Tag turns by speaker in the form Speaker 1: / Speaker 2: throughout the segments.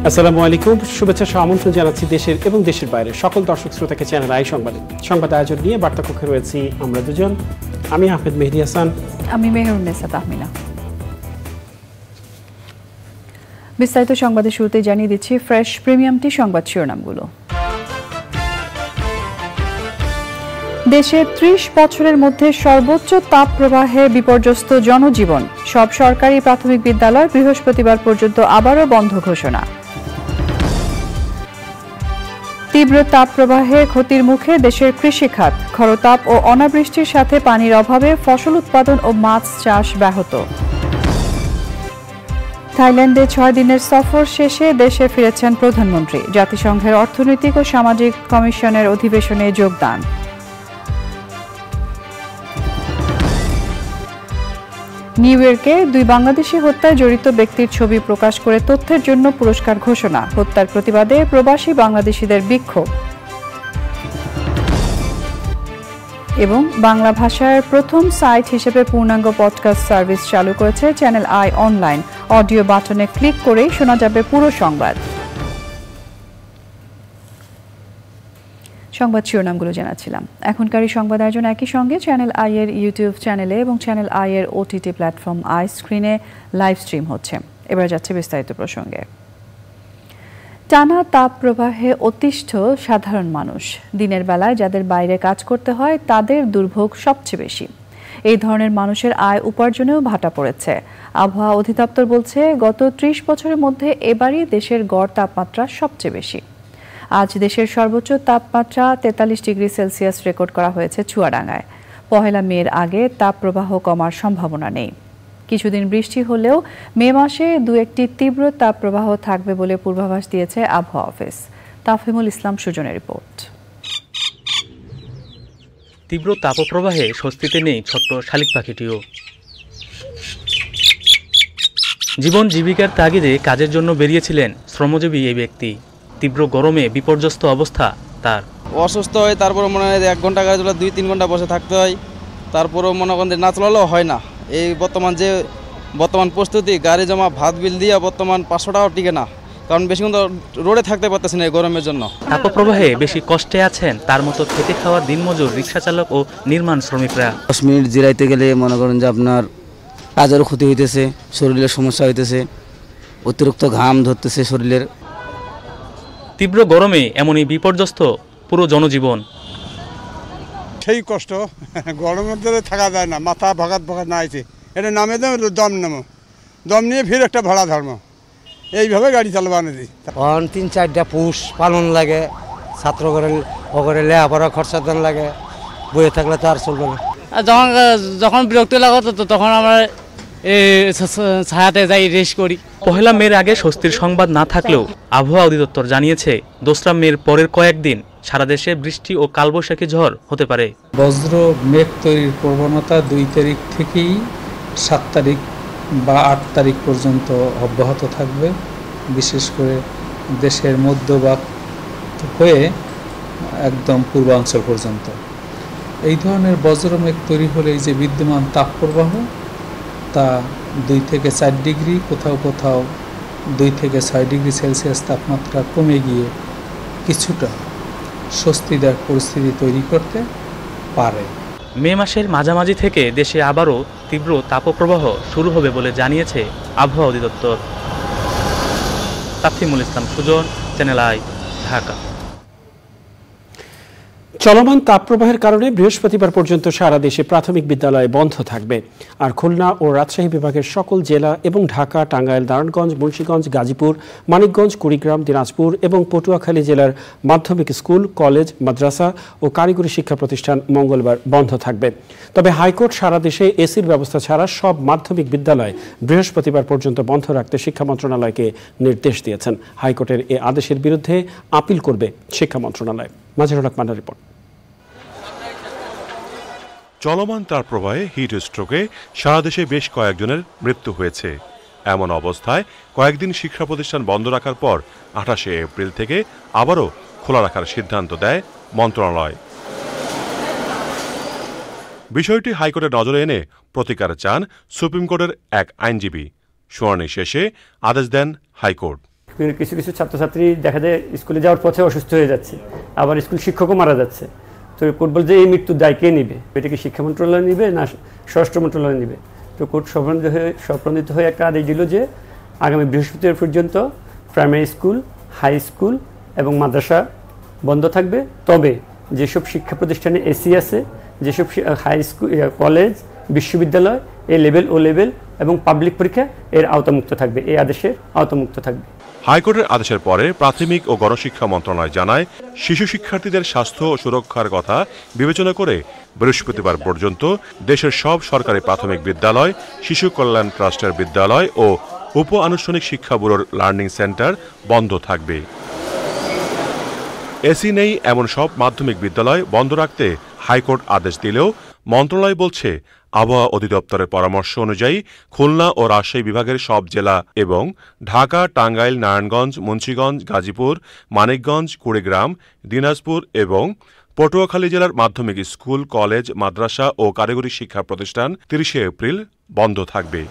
Speaker 1: আসসালামু আলাইকুম, শুভেচ্ছা সহ আমন্ত্রণ জানাচ্ছি দেশের এবং দেশের বাইরে সকল দর্শক শ্রোতাকে চ্যানেল আই সংবাদে। সংবাদ আয়োজন নিয়ে বার্তা কক্ষে রয়েছি আমরা দুজন, আমি আহমেদ মেহেদী হাসান,
Speaker 2: আমি মেহেরুন্নেসা তাহমিনা। বিস্তারিত সংবাদের শুরুতে জানিয়ে দিচ্ছি ফ্রেশ প্রিমিয়াম টি সংবাদ শিরোনামগুলো। দেশে ৩০ বছরের মধ্যে সর্বোচ্চ তাপ প্রবাহে বিপর্যস্ত জনজীবন, সব সরকারি প্রাথমিক বিদ্যালয় বৃহস্পতিবার পর্যন্ত আবারও বন্ধ ঘোষণা। তীব্র তাপ প্রবাহে ক্ষতির মুখে দেশের কৃষিখাত, খরতাপ ও অনাবৃষ্টির সাথে পানির অভাবে ফসল উৎপাদন ও মাছ চাষ ব্যাহত। থাইল্যান্ডে ৬ দিনের সফর শেষে দেশে ফিরেছেন প্রধানমন্ত্রী, জাতিসংঘের অর্থনৈতিক ও সামাজিক কমিশনের অধিবেশনে যোগদান। নিউ ইয়র্কে ২ বাংলাদেশি হত্যায় জড়িত ব্যক্তির ছবি প্রকাশ করে তথ্যের জন্য পুরস্কার ঘোষণা, হত্যার প্রতিবাদে প্রবাসী বাংলাদেশিদের বিক্ষোভ। এবং বাংলা ভাষার প্রথম সাইট হিসেবে পূর্ণাঙ্গ পডকাস্ট সার্ভিস চালু করেছে চ্যানেল আই অনলাইন। অডিও বাটনে ক্লিক করেই শোনা যাবে পুরো সংবাদ। সংবাদ শিরোনামগুলো জানাচ্ছিলাম। এখনকার সংবাদ আয়োজন একই সঙ্গে চ্যানেল আই এর ইউটিউব চ্যানেলে এবং চ্যানেল আই এর ওটিটি প্ল্যাটফর্ম আই স্ক্রিনে লাইভ স্ট্রিম হচ্ছে। এবার যাচ্ছে বিস্তারিত প্রসঙ্গে। টানা তাপ প্রবাহে অতিষ্ঠ সাধারণ মানুষ। দিনের বেলায় যাদের বাইরে কাজ করতে হয় তাদের দুর্ভোগ সবচেয়ে বেশি। এই ধরনের মানুষের আয় উপার্জনেও ভাটা পড়েছে। আবহাওয়া অধিদপ্তর বলছে, গত ৩০ বছরের মধ্যে এবারই দেশের গড় তাপমাত্রা সবচেয়ে বেশি। আজ দেশের সর্বোচ্চ তাপমাত্রা ৪৩ ডিগ্রি সেলসিয়াস রেকর্ড করা হয়েছে চুয়াডাঙ্গায়। ১ মের আগে তাপপ্রবাহ কমার সম্ভাবনা নেই। কিছুদিন বৃষ্টি হলেও মে মাসে ২-১টি তীব্র তাপপ্রবাহ থাকবে বলে পূর্বাভাস দিয়েছে আবহাওয়া অফিস। তাফহিমুল ইসলাম সুজনের রিপোর্ট।
Speaker 3: তীব্র তাপপ্রবাহে স্বস্তিতে নেই ছোট্ট শালিক পাখিটিও। জীবন জীবিকার তাগিদে কাজের জন্য বেরিয়েছিলেন শ্রমজীবী এই ব্যক্তি। তীব্র গরমে বিপর্যস্ত অবস্থা তার।
Speaker 4: অসুস্থ হয়, তারপরে মনে হয় ১ ঘন্টা কাজ হলে ২-৩ ঘন্টা বসে থাকতে হয়। তারপরেও মনে করেন না চলালেও হয় না। এই বর্তমান প্রস্তুতি, গাড়ি জমা, ভাত বিল দিয়ে বর্তমান ৫০০ টাকাও টিকে না, কারণ বেশিক্ষণ তো রোডে থাকতে পারতেছে না এই গরমের জন্য।
Speaker 3: তাপপ্রবাহে বেশি কষ্টে আছেন তার মতো খেতে খাওয়া দিনমজুর, রিক্সা চালক ও নির্মাণ শ্রমিকরা।
Speaker 5: ১০ মিনিট জিরাইতে গেলে মনে করেন যে আপনার কাজেরও ক্ষতি হইতেছে, শরীরের সমস্যা হইতেছে, অতিরিক্ত ঘাম ধরতেছে শরীরের।
Speaker 3: তীব্র গরমে এমনই বিপর্যস্ত পুরো জনজীবন।
Speaker 6: সেই কষ্ট, গরমের মধ্যে থাকা যায় না, মাথা ভাগাত না আছে, এটা নামে দম নিয়ে ফির একটা ভাড়া ধর্ম, এইভাবে গাড়ি চালাবানো দিই।
Speaker 7: ৩-৪টা পুষ পালন লাগে, ছাত্র করে লেখাপড়া খরচা দেন লাগে, বইয়ে থাকলে তো আর চলবে না।
Speaker 8: যখন বিরক্ত লাগতো তো তখন আমরা ছায়াতে যাই, রেস্ট করি।
Speaker 3: ১ মের আগে স্বস্তির সংবাদ না থাকলেও আবহাওয়া অধিদপ্তর জানিয়েছে ২ মের পরের কয়েকদিন সারা দেশে বৃষ্টি ও কালবৈশাখী ঝড় হতে পারে।
Speaker 9: বজ্র মেঘ তৈরির প্রবণতা ২ তারিখ থেকেই ৭ তারিখ বা ৮ তারিখ পর্যন্ত অব্যাহত থাকবে। বিশেষ করে দেশের মধ্যভাগ হয়ে একদম পূর্বাঞ্চল পর্যন্ত এই ধরনের বজ্র মেঘ তৈরি হলে এই যে বিদ্যমান তাপপ্রবাহ, তা ২ থেকে ৪ ডিগ্রি, কোথাও কোথাও ২ থেকে ৬ ডিগ্রি সেলসিয়াস তাপমাত্রা কমে গিয়ে কিছুটা স্বস্তিদায়ক পরিস্থিতি তৈরি করতে পারে।
Speaker 3: মে মাসের মাঝামাঝি থেকে দেশে আবারও তীব্র তাপপ্রবাহ শুরু হবে বলে জানিয়েছে আবহাওয়া অধিদপ্তর। তাফহিমুল ইসলাম সুজন, চ্যানেল আই, ঢাকা।
Speaker 1: চলমান তাপপ্রবাহের কারণে বৃহস্পতিবার পর্যন্ত সারা দেশে প্রাথমিক বিদ্যালয় বন্ধ থাকবে। আর খুলনা ও রাজশাহী বিভাগের সকল জেলা এবং ঢাকা, টাঙ্গাইল, নারায়ণগঞ্জ, মুন্সিগঞ্জ, গাজীপুর, মানিকগঞ্জ, কুড়িগ্রাম, দিনাজপুর এবং পটুয়াখালী জেলার মাধ্যমিক স্কুল, কলেজ, মাদ্রাসা ও কারিগরি শিক্ষা প্রতিষ্ঠান মঙ্গলবার বন্ধ থাকবে। তবে হাইকোর্ট সারা দেশে এসির ব্যবস্থা ছাড়া সব মাধ্যমিক বিদ্যালয় বৃহস্পতিবার পর্যন্ত বন্ধ রাখতে শিক্ষা মন্ত্রণালয়কে নির্দেশ দিয়েছেন। হাইকোর্টের এ আদেশের বিরুদ্ধে আপিল করবে শিক্ষা মন্ত্রণালয়। মাঝের রহমানের রিপোর্ট।
Speaker 10: চলমান তাপপ্রবাহে হিট স্ট্রোকে সারা দেশে বেশ কয়েকজনের মৃত্যু হয়েছে। এমন অবস্থায় কয়েকদিন শিক্ষা প্রতিষ্ঠান বন্ধ রাখার পর ২৮শে এপ্রিল থেকে আবারও খোলা রাখার সিদ্ধান্ত দেয় মন্ত্রণালয়। বিষয়টি হাইকোর্টের নজরে এনে প্রতিকার চান সুপ্রিম কোর্টের এক আইনজীবী। শুনানি শেষে আদেশ দেন হাইকোর্ট।
Speaker 11: কিছু কিছু ছাত্রছাত্রী দেখা যায় স্কুলে যাওয়ার পথে অসুস্থ হয়ে যাচ্ছে, আবার স্কুল শিক্ষকও মারা যাচ্ছে। তো কোর্ট বলছে এই মৃত্যুর দায় কে নিবে? এটা কি শিক্ষা মন্ত্রণালয় নিবে না স্বরাষ্ট্র মন্ত্রণালয় নিবে? তো কোর্ট সপ্রণিত হয়ে একটা আদেশ দিল যে আগামী বৃহস্পতিবার পর্যন্ত প্রাইমারি স্কুল, হাই স্কুল এবং মাদ্রাসা বন্ধ থাকবে। তবে যেসব শিক্ষা প্রতিষ্ঠানে এসি আছে, যেসব হাই স্কুল, কলেজ, বিশ্ববিদ্যালয় এ লেভেল, ও লেভেল এবং পাবলিক পরীক্ষা এর আওতামুক্ত থাকবে, এই আদেশের আওতামুক্ত থাকবে।
Speaker 10: হাইকোর্টের আদেশের পরে প্রাথমিক ও গণশিক্ষা মন্ত্রণালয় জানায় শিশু শিক্ষার্থীদের স্বাস্থ্য ও সুরক্ষার কথা বিবেচনা করে বৃহস্পতিবার পর্যন্ত দেশের সব সরকারি প্রাথমিক বিদ্যালয়, শিশু কল্যাণ ট্রাস্টের বিদ্যালয় ও উপ আনুষ্ঠানিক শিক্ষা ব্যুরোর লার্নিং সেন্টার বন্ধ থাকবে। এসি নেই এমন সব মাধ্যমিক বিদ্যালয় বন্ধ রাখতে হাইকোর্ট আদেশ দিলেও মন্ত্রণালয় বলছে আবহাওয়া অধিদপ্তরের পরামর্শ অনুযায়ী খুলনা ও রাজশাহী বিভাগের সব জেলা এবং ঢাকা, টাঙ্গাইল, নারায়ণগঞ্জ, মুন্সিগঞ্জ, গাজীপুর, মানিকগঞ্জ, কুড়িগ্রাম, দিনাজপুর এবং পটুয়াখালী জেলার মাধ্যমিক স্কুল, কলেজ, মাদ্রাসা ও কারিগরি শিক্ষা প্রতিষ্ঠান 30 এপ্রিল বন্ধ থাকবে।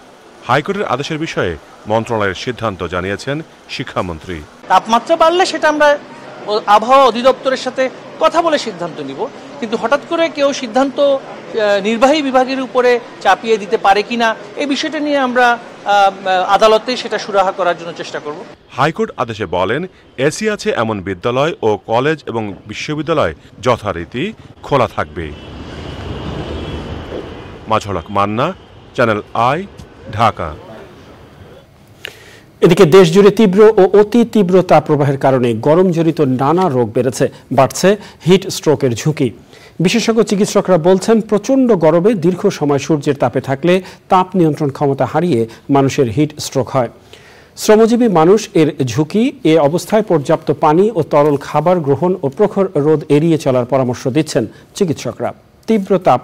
Speaker 10: হাইকোর্টের আদেশের বিষয়ে মন্ত্রণালয়ের সিদ্ধান্ত জানিয়েছেন শিক্ষামন্ত্রী।
Speaker 12: তাপমাত্রা বাড়লে সেটা আমরা আবহাওয়া অধিদপ্তরের সাথে কথা বলে সিদ্ধান্ত নিব, কিন্তু হঠাৎ করে কেউ সিদ্ধান্ত নির্বাহী বিভাগের উপরে চাপিয়ে দিতে পারে কিনা এই বিষয়টা নিয়ে আমরা আদালতে সেটা সুরাহা করার জন্য চেষ্টা করব।
Speaker 10: হাইকোর্ট আদেশে বলেন এসি আছে এমন বিদ্যালয় ও কলেজ এবং বিশ্ববিদ্যালয় যথারীতি খোলা থাকবে। মাজহর হক মান্না, চ্যানেল আই, ঢাকা।
Speaker 1: এদিকে দেশজুড়ে তীব্র ও অতি তীব্র তাপপ্রবাহের কারণে গরমজনিত নানা রোগ বাড়ছে হিট স্ট্রোকের ঝুঁকি। বিশেষজ্ঞ চিকিৎসকরা বলছেন প্রচণ্ড গরমে দীর্ঘ সময় সূর্যের তাপে থাকলে তাপ নিয়ন্ত্রণ ক্ষমতা হারিয়ে মানুষের হিট স্ট্রোক হয়। শ্রমজীবী মানুষ এর ঝুঁকি। এ অবস্থায় পর্যাপ্ত পানি ও তরল খাবার গ্রহণ ও প্রখর রোদ এড়িয়ে চলার পরামর্শ দিচ্ছেন চিকিৎসকরা। তীব্র তাপ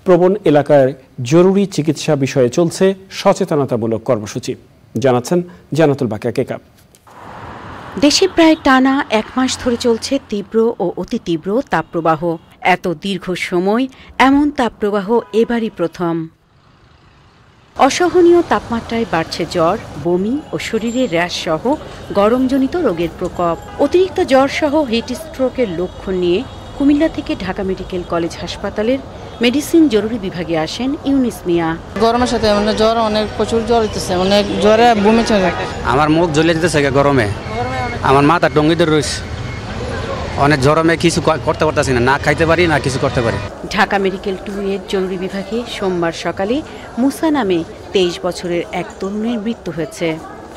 Speaker 1: প্রবণ এলাকায় জরুরি চিকিৎসা বিষয়ে চলছে সচেতনতামূলক কর্মসূচি, জানাচ্ছেন জান্নাতুল বাকিয়া কেকা।
Speaker 13: দেশে প্রায় টানা 1 মাস ধরে চলছে তীব্র ও অতি তীব্র তাপপ্রবাহ। এত দীর্ঘ সময় এমন তাপপ্রবাহ এবারই প্রথম। অসহনীয় তাপমাত্রায় বাড়ছে জ্বর, বমি ও শরীরে র্যাশ সহ গরমজনিত রোগের প্রকোপ। অতিরিক্ত জ্বর সহ হিট স্ট্রোকের লক্ষণ নিয়ে কুমিল্লা থেকে ঢাকা মেডিকেল কলেজ হাসপাতালের মেডিসিন জরুরি বিভাগে আসেন ইউনিস মিয়া।
Speaker 14: গরমের সাথে জ্বর, অনেক প্রচুর জ্বর হইতেছে, অনেক জ্বরে বমি চলে। আমার মুখ জ্বলে যেতেছে গরমে, আমার মাথা টঙ্গি ধরে রয়েছে, অনেক গরমে কিছু করতে পারতেছি না, না খাইতে পারি না কিছু করতে পারি।
Speaker 13: ঢাকা মেডিকেল 2 এর জরুরি বিভাগে সোমবার সকালে মুসা নামে 23 বছরের এক তরুণের মৃত্যু হয়েছে।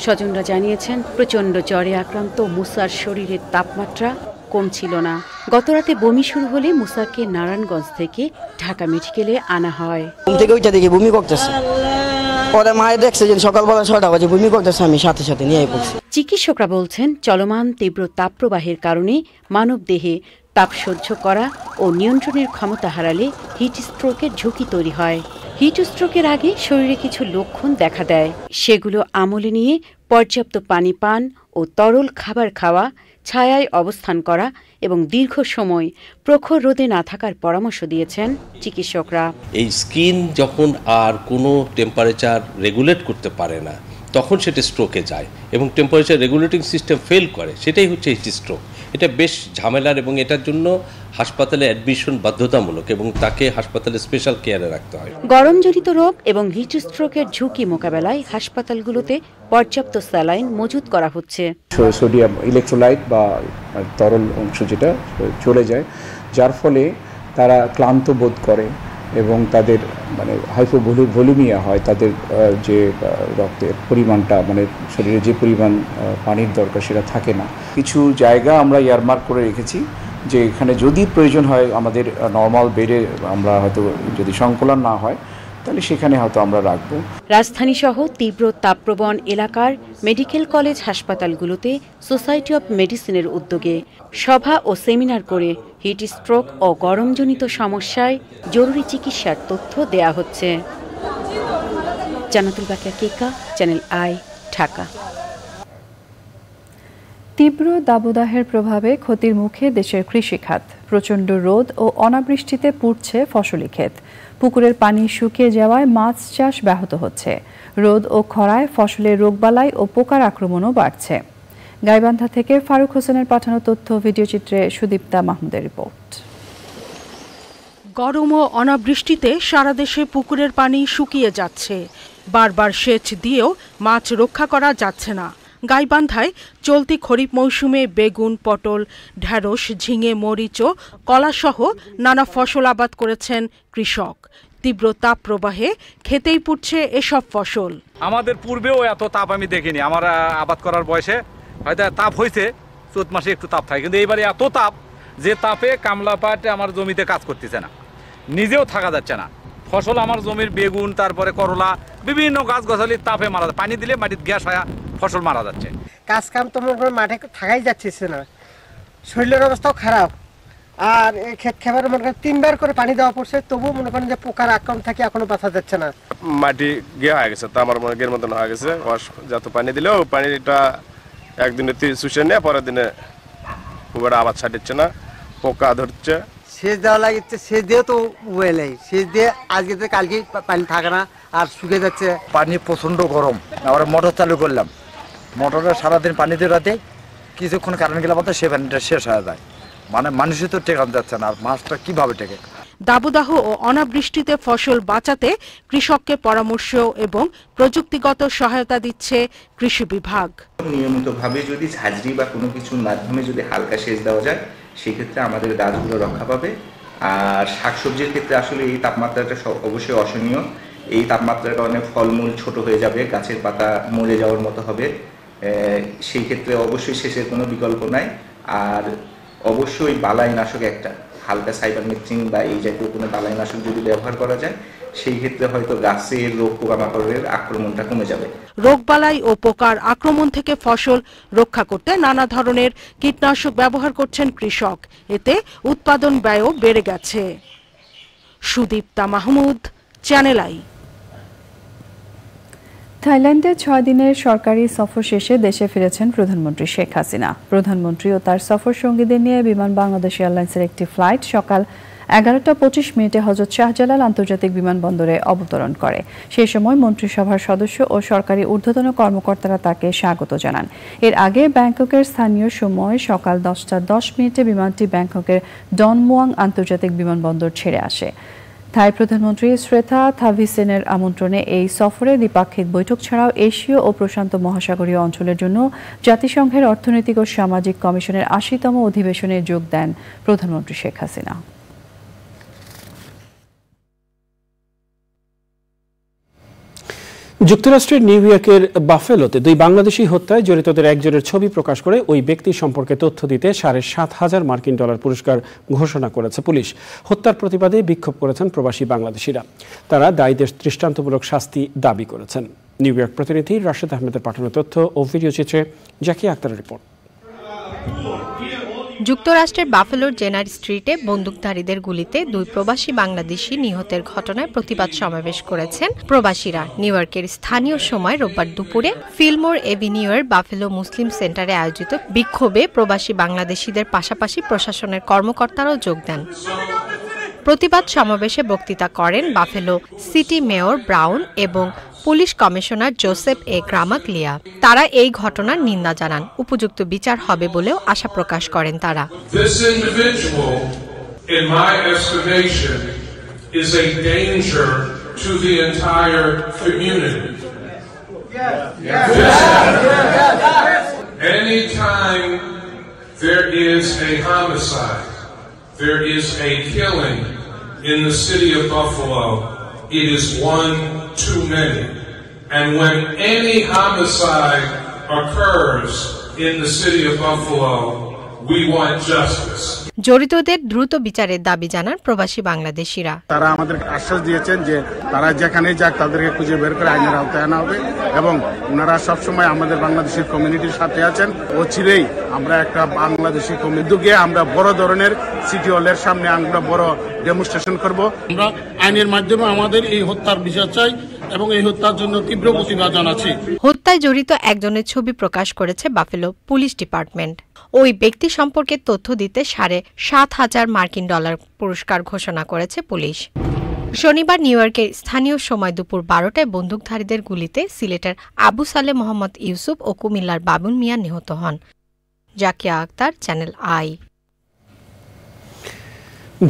Speaker 13: স্বজনরা জানিয়েছেন প্রচণ্ড জ্বরে আক্রান্ত মুসার শরীরের তাপমাত্রা কমছিল না। গতরাতে বমি শুরু হলে মুসাকে নারায়ণগঞ্জ থেকে ঢাকা মেডিকেলে আনা হয়।
Speaker 15: ঘুম থেকে ওইটা দেখে বমি করতেছে, পরে মায়ের দেখছে যে সকালবেলা 6টা বাজে বমি করতেছে, আমি সাথে সাথে নিয়ে পড়ছি।
Speaker 13: চিকিৎসকরা বলছেন চলমান তীব্র তাপপ্রবাহের কারণে মানবদেহে তাপ সহ্য করা ও নিয়ন্ত্রণের ক্ষমতা হারালে হিট স্ট্রোকের ঝুঁকি তৈরি হয়। হিট স্ট্রোকের আগে শরীরে কিছু লক্ষণ দেখা দেয়, সেগুলো আমলে নিয়ে পর্যাপ্ত পানি পান ও তরল খাবার খাওয়া, ছায়ায় অবস্থান করা এবং দীর্ঘ সময় প্রখর রোদে না থাকার পরামর্শ দিয়েছেন চিকিৎসকরা।
Speaker 16: এই স্কিন যখন আর কোনো টেম্পারেচার রেগুলেট করতে পারে না তখন সেটা স্ট্রোকে যায় এবং টেম্পারেচার রেগুলেটিং সিস্টেম ফেল করে, সেটাই হচ্ছে হিট স্ট্রোক। এটা বেশ ঝামেলার এবং এটার জন্য হাসপাতালে অ্যাডমিশন বাধ্যতামূলক এবং তাকে হাসপাতালে স্পেশাল কেয়ারে রাখতে হয়।
Speaker 13: গরমজনিত রোগ এবং হিট স্ট্রোকের ঝুঁকি মোকাবেলায় হাসপাতালগুলোতে পর্যাপ্ত স্যালাইন মজুত করা হচ্ছে।
Speaker 17: সোডিয়াম ইলেকট্রোলাইট বা তরল অংশ যেটা চলে যায়, যার ফলে তারা ক্লান্ত বোধ করে এবং তাদের হাইপোভলিমিয়া হয়, তাদের যে রক্তের পরিমাণটা শরীরে যে পরিমাণ পানির দরকার সেটা থাকে না। কিছু জায়গা আমরা ইয়ারমার্ক করে রেখেছি যে এখানে যদি প্রয়োজন হয় আমাদের নর্মাল বেডে আমরা হয়তো যদি সংকলন না হয় তাহলে সেখানে হয়তো আমরা রাখব।
Speaker 13: রাজধানী সহ তীব্র তাপপ্রবণ এলাকার মেডিকেল কলেজ হাসপাতালগুলোতে সোসাইটি অব মেডিসিনের উদ্যোগে সভা ও সেমিনার করে হিট স্ট্রোক ও গরমজনিত সমস্যায় জরুরি চিকিৎসার তথ্য দেয়া হচ্ছে। জান্নাতুল বাকিয়া কেকা, চ্যানেল আই, ঢাকা।
Speaker 2: তীব্র দাবদাহের প্রভাবে ক্ষতির মুখে দেশের কৃষিখাত। প্রচণ্ড রোদ ও অনাবৃষ্টিতে পুড়ছে ফসলি ক্ষেত। পুকুরের পানি শুকিয়ে যাওয়ায় মাছ চাষ ব্যাহত হচ্ছে। রোদ ও খরায় ফসলের রোগবালাই ও পোকার আক্রমণও বাড়ছে। গাইবান্ধা থেকে ফারুক হোসেনের পাঠানো তথ্য ভিডিওচিত্রে সুদীপ্তা মাহমুদের রিপোর্ট।
Speaker 18: গরম ও অনাবৃষ্টিতে সারা দেশে পুকুরের পানি শুকিয়ে যাচ্ছে। বারবার সেচ দিয়েও মাছ রক্ষা করা যাচ্ছে না। গাইবান্ধায় চলতি খরিফ মৌসুমে বেগুন, পটল, ঢেঁড়স, ঝিঙে, মরিচ ও কলাসহ নানা ফসল আবাদ করেছেন কৃষক। তীব্র তাপ প্রবাহে খেতেই পুড়ছে এসব ফসল।
Speaker 19: আমাদের পূর্বেও এত তাপ আমি দেখিনি। আমার আবাদ করার বয়সে হয়তো তাপ হয়েছে, চৈত মাসে একটু তাপ থাকে, কিন্তু এইবারে এত তাপ যে তাপে কামলা পাট আমার জমিতে কাজ করতেছে না, নিজেও থাকা যাচ্ছে না। ফসল আমার জমির বেগুন, তারপরে করলা, বিভিন্ন গাছগাছালির তাপে মারা যায়। পানি দিলে মাটির গ্যাস হয়ে ফসল মারা যাচ্ছে।
Speaker 20: কাজ কাম তো মনে করেন মাঠে থাকাই যাচ্ছে না, শরীরের অবস্থাও খারাপ। আর ক্ষেত খাবারে মনে করেন 3 বার করে পানি দেওয়া পড়ছে, তবুও মনে করেন যে পোকার আক্রমণ থেকে এখনো বাঁচা যাচ্ছে না।
Speaker 21: মাটি গিয়ে হয়ে গেছে, তা আমার মনে গের মতন হয়ে গেছে। যত পানি দিলেও পানিটা একদিনে শুষে নেয়, পরের দিনে খুব একটা আবাদ ছাড়ছে না, পোকা ধরছে।
Speaker 20: সেচ দেওয়া লাগছে, সেচ দিয়ে তো উয়েলাই, সেচ দিয়ে আজকে কালকে পানি থাকে না আর শুকিয়ে যাচ্ছে।
Speaker 22: পানি প্রচন্ড গরম, আমরা মোটর চালু করলাম, মোটরে সারাদিন পানি দিয়ে রাতে কিছুক্ষণ কারেন্ট গেলে আমাদের সে পানিটা শেষ হয়ে যায়। মানে মানুষই তো টেকানো যাচ্ছে না, আর মাছটা কিভাবে টেকে।
Speaker 18: দাবদাহ ও অনাবৃষ্টিতে ফসল বাঁচাতে কৃষককে পরামর্শ এবং প্রযুক্তিগত সহায়তা দিচ্ছে কৃষি বিভাগ।
Speaker 23: নিয়মিতভাবে যদি ঝাঁঝরি বা কোনো কিছুর মাধ্যমে যদি হালকা সেচ দেওয়া যায়, সেক্ষেত্রে আমাদের গাছগুলো রক্ষা পাবে। আর শাকসবজির ক্ষেত্রে আসলে এই তাপমাত্রাটা অবশ্যই অসহনীয়। এই তাপমাত্রার কারণে ফলমূল ছোট হয়ে যাবে, গাছের পাতা মরে যাওয়ার মতো হবে। সেই ক্ষেত্রে অবশ্যই সেচের কোনো বিকল্প নাই। আর অবশ্যই বালাইনাশক একটা হালকা সাইবারমেথ্রিন বা এই জাতীয় কোনো বালাইনাশক যদি ব্যবহার করা যায়, সেই ক্ষেত্রে হয়তো গাছের রোগ পোকামাকড়ের আক্রমণটা কমে যাবে।
Speaker 18: রোগবালাই ও পোকার আক্রমণ থেকে ফসল রক্ষা করতে নানা ধরনের কীটনাশক ব্যবহার করছেন কৃষক। এতে উৎপাদন ব্যয়ও বেড়ে গেছে। Sudipta Mahmud, channel I.
Speaker 2: থাইল্যান্ডে 6 দিনের সরকারি সফর শেষে দেশে ফিরেছেন প্রধানমন্ত্রী শেখ হাসিনা। প্রধানমন্ত্রী ও তার সফর সঙ্গীদের নিয়ে বিমান বাংলাদেশ এয়ারলাইন্সের একটি ফ্লাইট সকাল 11:25 হযরত শাহজালাল আন্তর্জাতিক বিমানবন্দরে অবতরণ করে। সেই সময় মন্ত্রিসভার সদস্য ও সরকারি ঊর্ধ্বতন কর্মকর্তারা তাকে স্বাগত জানান। এর আগে ব্যাংককের স্থানীয় সময় সকাল 10:10 বিমানটি ব্যাংককের ডন মুয়াং আন্তর্জাতিক বিমানবন্দর ছেড়ে আসে। থাই প্রধানমন্ত্রী শ্রেথা থাভিসেনের আমন্ত্রণে এই সফরে দ্বিপাক্ষিক বৈঠক ছাড়াও এশীয় ও প্রশান্ত মহাসাগরীয় অঞ্চলের জন্য জাতিসংঘের অর্থনৈতিক ও সামাজিক কমিশনের 80তম অধিবেশনে যোগ দেন প্রধানমন্ত্রী শেখ হাসিনা।
Speaker 1: যুক্তরাষ্ট্রের নিউ ইয়র্কের বাফেলোতে 2 বাংলাদেশি হত্যায় জড়িতদের একজনের ছবি প্রকাশ করে ওই ব্যক্তি সম্পর্কে তথ্য দিতে $7,500 মার্কিন পুরস্কার ঘোষণা করেছে পুলিশ। হত্যার প্রতিবাদে বিক্ষোভ করেছেন প্রবাসী বাংলাদেশিরা। তারা দায়ীদের দৃষ্টান্তমূলক শাস্তি দাবি করেছেন। নিউ ইয়র্ক প্রতিনিধি রাশেদ আহমেদের পাঠানো তথ্য ও ভিডিওচিত্রে জাকিয়া আক্তারের রিপোর্ট।
Speaker 24: যুক্তরাষ্ট্রের বাফেলোর জেনার স্ট্রিটে বন্দুকধারীদের গুলিতে 2 প্রবাসী বাংলাদেশি নিহতের ঘটনায় প্রতিবাদ সমাবেশ করেছেন প্রবাসীরা। নিউ ইয়র্কের স্থানীয় সময় রোববার দুপুরে ফিলমোর এভিনিউয়ের বাফেলো মুসলিম সেন্টারে আয়োজিত বিক্ষোভে প্রবাসী বাংলাদেশিদের পাশাপাশি প্রশাসনের কর্মকর্তারাও যোগ দেন। প্রতিবাদ সমাবেশে বক্তৃতা করেন বাফেলো সিটি মেয়র ব্রাউন এবং পুলিশ কমিশনার জোসেফ এ গ্রামাগলিয়া। তারা এই ঘটনার নিন্দা জানান। উপযুক্ত বিচার হবে বলেও আশা প্রকাশ করেন তারা।
Speaker 25: This individual, in my estimation, is a danger to the entire community. Anytime there is a homicide, there is a killing in the city of Buffalo, it is one too many. And when any homicide occurs in the city of Buffalo, we want justice.
Speaker 24: জড়িতদের দ্রুত বিচারের দাবি জানান প্রবাসী বাংলাদেশিরা।
Speaker 26: তারা আমাদের আশ্বাস দিয়েছেন যে তারা যেখানে যাক তাদেরকে খুঁজে বের করে আইনের আওতায় আনা হবে এবং ওনারা সবসময় আমাদের বাংলাদেশি কমিউনিটির সাথে আছেন। অচিরেই আমরা একটা বাংলাদেশি কমিউনিটিকে আমরা বড় ধরনের সিটি হলের সামনে আমরা বড় ডেমনস্ট্রেশন করব।
Speaker 27: আমরা আইনের মাধ্যমে আমাদের এই হত্যার বিচার চাই এবং এই হত্যার জন্য তীব্র প্রতিবাদ জানাচ্ছি।
Speaker 24: হত্যায় জড়িত একজনের ছবি প্রকাশ করেছে বাফেলো পুলিশ ডিপার্টমেন্ট। ওই ব্যক্তি সম্পর্কে তথ্য দিতে $7,500 মার্কিন পুরস্কার ঘোষণা করেছে পুলিশ। শনিবার নিউ ইয়র্কের স্থানীয় সময় দুপুর 12টায় বন্দুকধারীদের গুলিতে সিলেটের আবু সালে মোহাম্মদ ইউসুফ ও কুমিল্লার বাবুল মিয়া নিহত হন। Zakia Akter, channel I.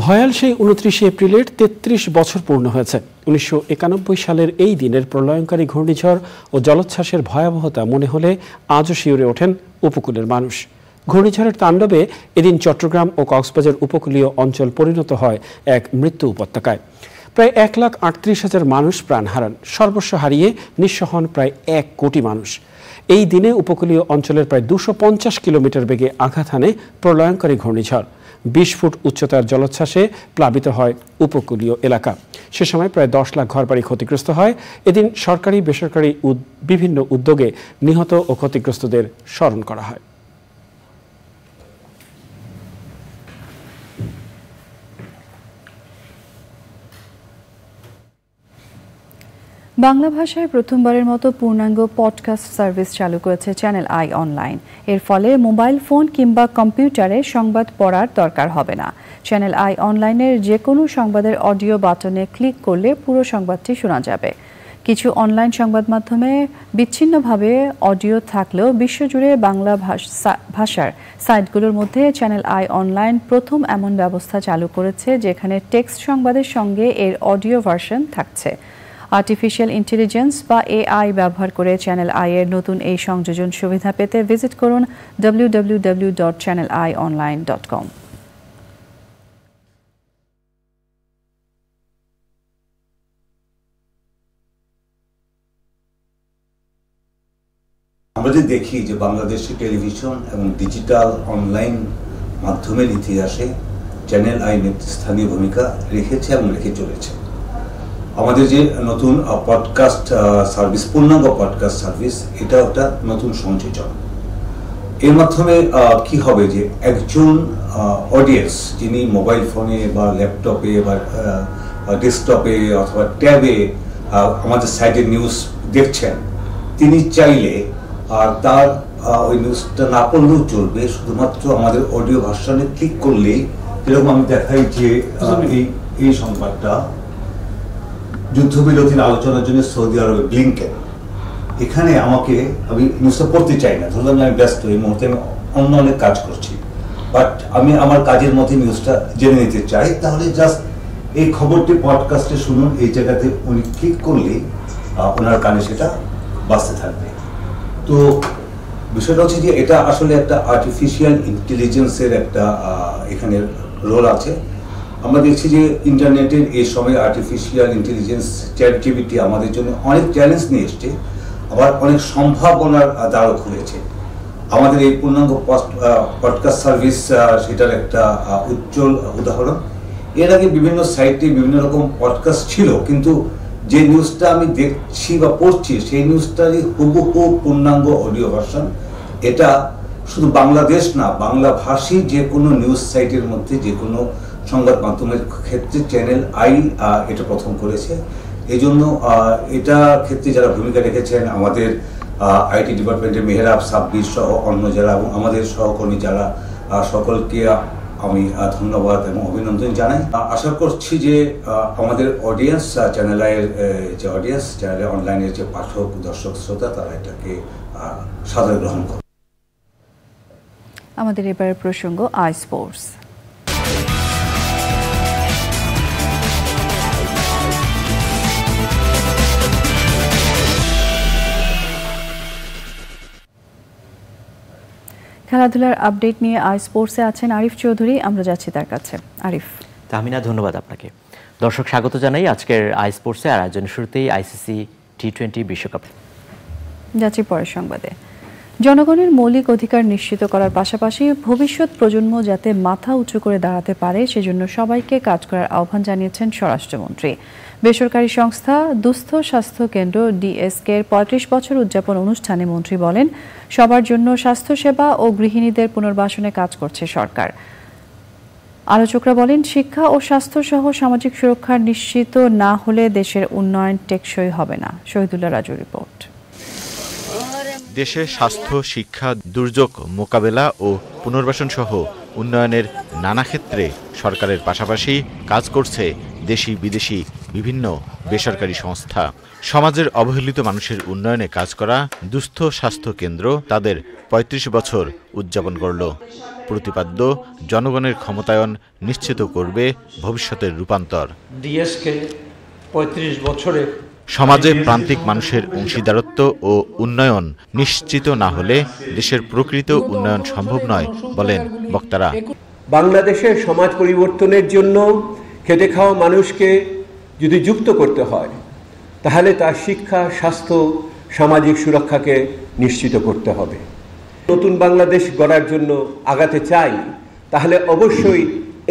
Speaker 1: ভয়াল সেই 29 এপ্রিলের 33 বছর পূর্ণ হয়েছে। 1991 সালের এই দিনের প্রলয়ঙ্কারী ঘূর্ণিঝড় ও জলোচ্ছ্বাসের ভয়াবহতা মনে হলে আজও শিউরে ওঠেন উপকূলের মানুষ। ঘূর্ণিঝড়ের তাণ্ডবে এদিন চট্টগ্রাম ও কক্সবাজার উপকূলীয় অঞ্চল পরিণত হয় এক মৃত্যু উপত্যকায়। প্রায় 1,38,000 মানুষ প্রাণ হারান। সর্বস্ব হারিয়ে নিঃস্ব হন প্রায় 1 কোটি মানুষ। এই দিনে উপকূলীয় অঞ্চলের প্রায় 250 কিলোমিটার বেগে আঘাত হানে প্রলয়ঙ্কারী ঘূর্ণিঝড়। 20 ফুট উচ্চতার জলোচ্ছ্বাসে প্লাবিত হয় উপকূলীয় এলাকা। সে সময় প্রায় 10 লাখ ঘরবাড়ি ক্ষতিগ্রস্ত হয়। এদিন সরকারি বেসরকারি বিভিন্ন উদ্যোগে নিহত ও ক্ষতিগ্রস্তদের স্মরণ করা হয়।
Speaker 2: বাংলা ভাষায় প্রথমবারের মতো পূর্ণাঙ্গ পডকাস্ট সার্ভিস চালু করেছে চ্যানেল আই অনলাইন। এর ফলে মোবাইল ফোন কিংবা কম্পিউটারে সংবাদ পড়ার দরকার হবে না। চ্যানেল আই অনলাইনের যে কোনো সংবাদের অডিও বাটনে ক্লিক করলে পুরো সংবাদটি শোনা যাবে। কিছু অনলাইন সংবাদ মাধ্যমে বিচ্ছিন্নভাবে অডিও থাকলেও বিশ্বজুড়ে বাংলা ভাষার সাইটগুলোর মধ্যে চ্যানেল আই অনলাইন প্রথম এমন ব্যবস্থা চালু করেছে যেখানে টেক্সট সংবাদের সঙ্গে এর অডিও ভার্সন থাকছে। আর্টিফিশিয়াল ইন্টেলিজেন্স বা এআই ব্যবহার করে চ্যানেল আই এর নতুন এই সংযোজন সুবিধা পেতে ভিজিট করুন www.channelionline.com।
Speaker 3: আমরা যে দেখি যে বাংলাদেশি টেলিভিশন এবং ডিজিটাল অনলাইন মাধ্যমের ইতিহাসে চ্যানেল আই স্থানীয় ভূমিকা রেখেছে এবং রেখে চলেছে। আমাদের যে নতুন পডকাস্ট সার্ভিস, পূর্ণাঙ্গ পডকাস্ট সার্ভিস, এটা একটা নতুন সংযোজন। এর মাধ্যমে কি হবে যে একজন অডিয়েন্স যিনি মোবাইল ফোনে বা ল্যাপটপে বা ডেস্কটপে অথবা ট্যাবে আমাদের সাইটে নিউজ দেখছেন, তিনি চাইলে আর তার ওই নিউজটা না পড়লেও চলবে, শুধুমাত্র আমাদের অডিও ভার্সনে ক্লিক করলেই, যেরকম আমি দেখাই যে এই সংবাদটা যুদ্ধবিরতির আলোচনার জন্য সৌদি আরবে ব্লিংকেন, এখানে আমি নিউজটা পড়তে চাই না, ধরলাম আমি ব্যস্ত, এই মুহূর্তে আমি অন্য অনেক কাজ করছি, বাট আমি আমার কাজের মধ্যে নিউজটা জেনে নিতে চাই, তাহলে জাস্ট এই খবরটি পডকাস্টে শুনুন, এই জায়গাতে উনি ক্লিক করলেই ওনার কানে সেটা বাজতে থাকবে। তো বিষয়টা হচ্ছে যে এটা আসলে একটা আর্টিফিশিয়াল ইন্টেলিজেন্সের একটা এখানে রোল আছে। আমরা দেখছি যে ইন্টারনেটের এই সময় আর্টিফিশিয়াল ইন্টেলিজেন্স, চ্যাটজিপিটি আমাদের জন্য অনেক চ্যালেঞ্জ নিয়ে এসছে, আবার অনেক সম্ভাবনার দ্বারও খুলেছে। আমাদের এই পূর্ণাঙ্গ পডকাস্ট সার্ভিস সেটার একটা উজ্জ্বল উদাহরণ। এর আগে বিভিন্ন সাইটে বিভিন্ন রকম পডকাস্ট ছিল, কিন্তু যে নিউজটা আমি দেখছি বা পড়ছি সেই নিউজটারই হুবহু পূর্ণাঙ্গ অডিও ভার্সন। এটা শুধু বাংলাদেশ না, বাংলা ভাষী যে কোনো নিউজ সাইটের মধ্যে, যে কোনো সংবাদ মাধ্যমের ক্ষেত্রে চ্যানেল আই এটা প্রথম করেছে। এই জন্য এটা ক্ষেত্রে যারা ভূমিকা রেখেছেন, আমাদের আইটি ডিপার্টমেন্টের মেহরাব, সাব্বির সহ অন্য যারা এবং আমাদের সহকর্মী যারা, সকলকে আমি ধন্যবাদ এবং অভিনন্দন জানাই। আশা করছি যে আমাদের অডিয়েন্স, চ্যানেল আইয়ের যে অডিয়েন্স, চ্যানেল অনলাইনের যে পাঠক, দর্শক, শ্রোতা, তারা এটাকে সাদরে গ্রহণ করবে।
Speaker 2: আমাদের এবারের প্রসঙ্গ আই স্পোর্টস। খেলাধুলার আপডেট নিয়ে আই স্পোর্টসে আছেন আরিফ চৌধুরী, আমরা যাচ্ছি তার কাছে। আরিফ।
Speaker 4: তাহমিনা, ধন্যবাদ আপনাকে। দর্শক স্বাগত জানাই আজকের আই স্পোর্টসে। আর আয়োজনের শুরুতেই আইসিসি টি20 বিশ্বকাপ
Speaker 2: যাচ্ছি পরের সংবাদে। জনগণের মৌলিক অধিকার নিশ্চিত করার পাশাপাশি ভবিষ্যৎ প্রজন্ম যাতে মাথা উঁচু করে দাঁড়াতে পারে সেজন্য সবাইকে কাজ করার আহ্বান জানিয়েছেন স্বরাষ্ট্রমন্ত্রী। বেসরকারি সংস্থা দুস্থ স্বাস্থ্য কেন্দ্র ডিএসকে-এর ৩৫ বছর উদযাপন অনুষ্ঠানে মন্ত্রী বলেন, সবার জন্য স্বাস্থ্যসেবা ও গৃহিণীদের পুনর্বাসনে কাজ করছে সরকার। আলোচকরা বলেন, শিক্ষা ও স্বাস্থ্য সহ সামাজিক সুরক্ষা নিশ্চিত না হলে দেশের উন্নয়ন টেকসই হবে না। শহীদুল্লাহ রাজুর রিপোর্ট।
Speaker 5: দেশে স্বাস্থ্য, শিক্ষা, দুর্যোগ মোকাবেলা ও পুনর্বাসন সহ উন্নয়নের নানা ক্ষেত্রে সরকারের পাশাপাশি কাজ করছে দেশি বিদেশি বিভিন্ন বেসরকারি সংস্থা। সমাজের অবহেলিত মানুষের উন্নয়নে কাজ করা দুস্থ স্বাস্থ্য কেন্দ্র তাদের ৩৫ বছর উদযাপন করল। প্রতিপাদ্য জনগণের ক্ষমতায়ন নিশ্চিত করবে ভবিষ্যতের রূপান্তর।
Speaker 6: ডিএসকে ৩৫ বছরে
Speaker 5: সমাজে প্রান্তিক মানুষের অংশীদারত্ব ও উন্নয়ন নিশ্চিত না হলে দেশের প্রকৃত উন্নয়ন সম্ভব নয় বলেন বক্তারা।
Speaker 7: বাংলাদেশের সমাজ পরিবর্তনের জন্য খেটে খাওয়া মানুষকে যদি যুক্ত করতে হয় তাহলে তার শিক্ষা, স্বাস্থ্য, সামাজিক সুরক্ষাকে নিশ্চিত করতে হবে। নতুন বাংলাদেশ গড়ার জন্য আগাতে চাই তাহলে অবশ্যই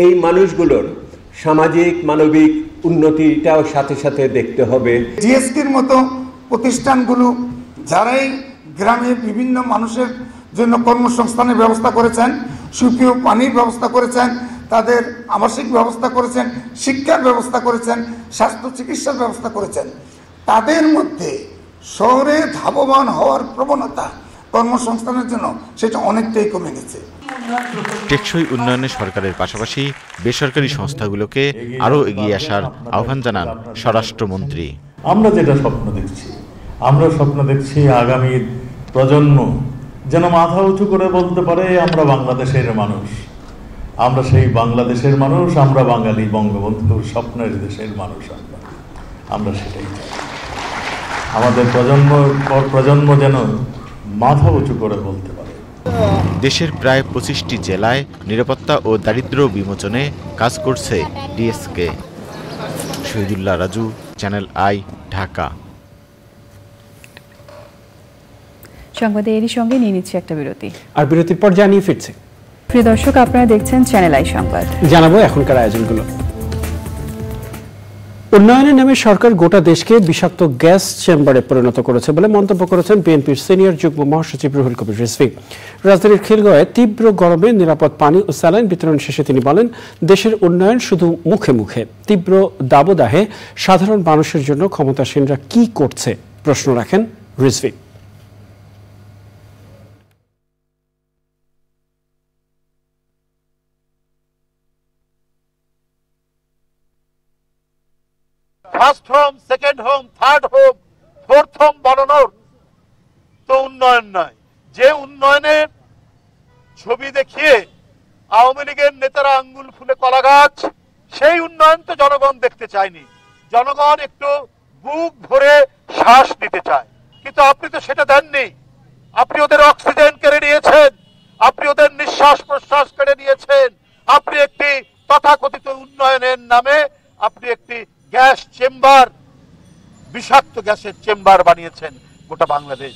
Speaker 7: এই মানুষগুলোর সামাজিক মানবিক উন্নতিটাও সাথে সাথে দেখতে হবে।
Speaker 8: জিএসটির মতো প্রতিষ্ঠানগুলো যারাই গ্রামে বিভিন্ন মানুষের জন্য কর্মসংস্থানের ব্যবস্থা করেছেন, সুপেয় পানির ব্যবস্থা করেছেন, তাদের আবাসিক ব্যবস্থা করেছেন, শিক্ষার ব্যবস্থা করেছেন, স্বাস্থ্য চিকিৎসার ব্যবস্থা করেছেন, তাদের মধ্যে শহরে ধাবমান হওয়ার প্রবণতা কর্মসংস্থানের জন্য সেটা অনেকটাই কমে গেছে।
Speaker 5: টেকসই উন্নয়নে সরকারের পাশাপাশি বেসরকারি সংস্থাগুলোকে আরও এগিয়ে আসার আহ্বান জানান স্বরাষ্ট্রমন্ত্রী।
Speaker 9: আমরা যেটা স্বপ্ন দেখছি আগামী প্রজন্ম যেন মাথা উঁচু করে বলতে পারে আমরা বাংলাদেশের মানুষ, আমরা সেই বাংলাদেশের মানুষ, আমরা বাঙালি, বঙ্গবন্ধুর স্বপ্নের দেশের মানুষ। আমরা সেটাই চাই, আমাদের প্রজন্ম যেন মাথা উঁচু করে বলতে পারে।
Speaker 5: দেশের প্রায় ২৫টি জেলায় নিরাপত্তা ও দারিদ্র্য বিমোচনে কাজ করছে DSK. Shahidullah Raju, channel I, Dhaka.
Speaker 2: সংবাদে এরই সঙ্গে নিয়ে নিচ্ছে একটা বিরতি,
Speaker 1: আর বিরতির পর জানিয়ে ফিরছে।
Speaker 2: প্রিয় দর্শক, আপনারা দেখছেন চ্যানেল আই সংবাদ।
Speaker 1: জানাবো এখনকার আয়োজনগুলো। উন্নয়নের নামে সরকার গোটা দেশকে বিষাক্ত গ্যাস চেম্বারে পরিণত করেছে বলে মন্তব্য করেছেন বিএনপির সিনিয়র যুগ্ম মহাসচিব রুহুল কবির রিজভী। রাজধানীর খিলগাঁওয়ে তীব্র গরমে নিরাপদ পানি ও স্যালাইন বিতরণ শেষে তিনি বলেন, দেশের উন্নয়ন শুধু মুখে মুখে। তীব্র দাবদাহে সাধারণ মানুষের জন্য ক্ষমতাসীনরা কি করছে প্রশ্ন রাখেন Rizvi.
Speaker 10: First home, second home, third home, fourth home বানানোর তো উন্নয়ন নয়। যে উন্নয়নের ছবি দেখিয়ে আওয়ামী লীগের নেতারা আঙ্গুল ফুলে কলা গাছ, সেই উন্নয়ন তো জনগণ দেখতে চায়নি। জনগণ একটু বুক ভরে শ্বাস নিতে চায়, কিন্তু আপনি তো সেটা দেননি। আপনি ওদের অক্সিজেন কেড়ে নিয়েছেন, আপনি ওদের নিঃশ্বাস প্রশ্বাস কেড়ে নিয়েছেন। আপনি একটি তথাকথিত উন্নয়নের নামে আপনি একটি গ্যাস চেম্বার, বিষাক্ত গ্যাসের চেম্বার বানিয়েছেন গোটা বাংলাদেশ।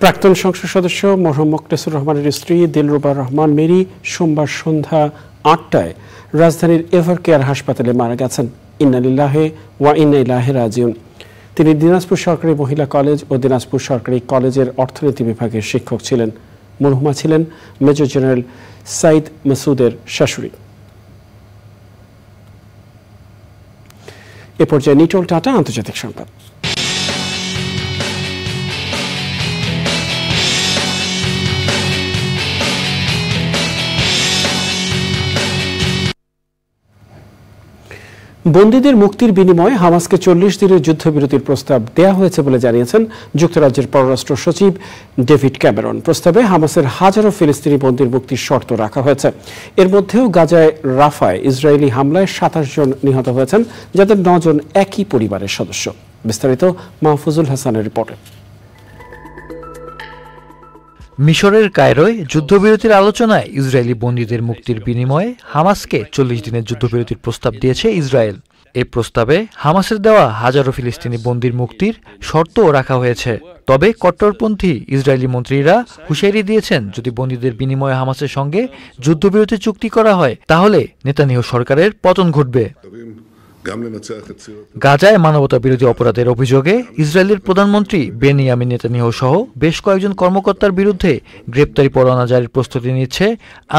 Speaker 1: প্রাক্তন সংসদ সদস্য মরহুম মোকলেছুর রহমানের স্ত্রী দিলরুবা রহমান মেরি সোমবার সন্ধ্যা ৮টায় রাজধানীর এভার কেয়ার হাসপাতালে মারা গেছেন। ইন্না লিল্লাহি ওয়া ইন্না ইলাইহি রাজিউন। তিনি দিনাজপুর সরকারি মহিলা কলেজ ও দিনাজপুর সরকারি কলেজের অর্থনীতি বিভাগের শিক্ষক ছিলেন। মরহুমা ছিলেন মেজর জেনারেল সাইদ মাসুদের শাশুড়ি। এ পর্যায়ে নিটল টাটা আন্তর্জাতিক সংবাদ। বন্দীদের মুক্তির বিনিময়ে হামাসকে ৪০ দিনের যুদ্ধবিরতির প্রস্তাব দেয়া হয়েছে বলে জানিয়েছেন যুক্তরাজ্যের পররাষ্ট্র সচিব ডেভিড ক্যামেরন। প্রস্তাবে হামাসের হাজারো ফিলিস্তিনি বন্দীর মুক্তির শর্ত রাখা হয়েছে। এর মধ্যেও গাজায় রাফায় ইসরায়েলি হামলায় ২৭ জন নিহত হয়েছেন, যাদের ৯ জন একই পরিবারের সদস্য। বিস্তারিত মাহফুজুল হাসানের রিপোর্টে।
Speaker 11: মিশরের কায়রোয় যুদ্ধবিরতির আলোচনায় ইসরায়েলি বন্দীদের মুক্তির বিনিময়ে হামাসকে ৪০ দিনের যুদ্ধবিরতির প্রস্তাব দিয়েছে ইসরায়েল। এই প্রস্তাবে হামাসের দেওয়া হাজারো ফিলিস্তিনি বন্দীর মুক্তির শর্তও রাখা হয়েছে। তবে কট্টরপন্থী ইসরায়েলি মন্ত্রীরা হুঁশিয়ারি দিয়েছেন, যদি বন্দীদের বিনিময়ে হামাসের সঙ্গে যুদ্ধবিরতি চুক্তি করা হয় তাহলে নেতানিয়াহু সরকারের পতন ঘটবে। গাজায় মানবতা বিরোধী অপরাধের অভিযোগে ইসরায়েলের প্রধানমন্ত্রী বেনিয়ামিন নেতানিয়াহু সহ বেশ কয়েকজন কর্মকর্তার বিরুদ্ধে গ্রেপ্তারি পরোয়ানা জারির প্রস্তুতি নিচ্ছে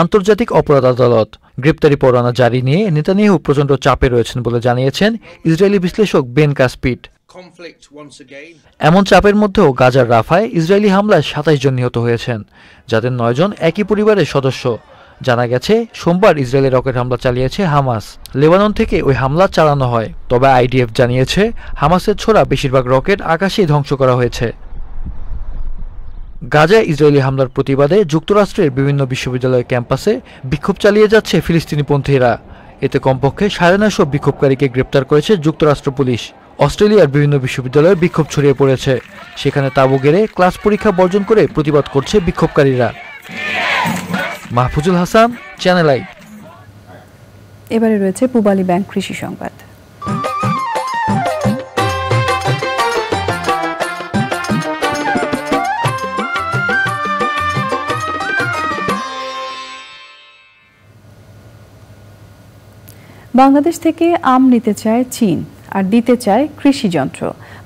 Speaker 11: আন্তর্জাতিক অপরাধ আদালত। গ্রেপ্তারি পরোয়ানা জারি নিয়ে নেতানিয়াহু প্রচণ্ড চাপে রয়েছেন বলে জানিয়েছেন ইসরায়েলি বিশ্লেষক বেন কাসপিট। এমন চাপের মধ্যেও গাজার রাফায় ইসরায়েলি হামলায় ২৭ জন নিহত হয়েছেন, যাদের ৯ জন একই পরিবারের সদস্য। জানা গেছে সোমবার ইসরায়েলে রকেট হামলা চালিয়েছে হামাস। লেবানন থেকে ওই হামলা চালানো হয়, তবে আইডিএফ জানিয়েছে হামাসের ছোড়া বেশিরভাগ রকেট আকাশেই ধ্বংস করা হয়েছে। গাজায় ইসরায়েলি হামলার প্রতিবাদে যুক্তরাষ্ট্রের বিভিন্ন বিশ্ববিদ্যালয় ক্যাম্পাসে বিক্ষোভ চালিয়ে যাচ্ছে ফিলিস্তিনিপন্থীরা। এতে কমপক্ষে 950 বিক্ষোভকারীকে গ্রেপ্তার করেছে যুক্তরাষ্ট্র পুলিশ। অস্ট্রেলিয়ার বিভিন্ন বিশ্ববিদ্যালয়ে বিক্ষোভ ছড়িয়ে পড়েছে, সেখানে তাঁবু গেড়ে ক্লাস পরীক্ষা বর্জন করে প্রতিবাদ করছে বিক্ষোভকারীরা। Mahfuzul Hasan, channel I.
Speaker 2: এবারে রয়েছে পূবালী ব্যাংক কৃষি সংবাদ। বাংলাদেশ থেকে আম নিতে চায় চীন আর দিতে চায় কৃষি যন্ত্র।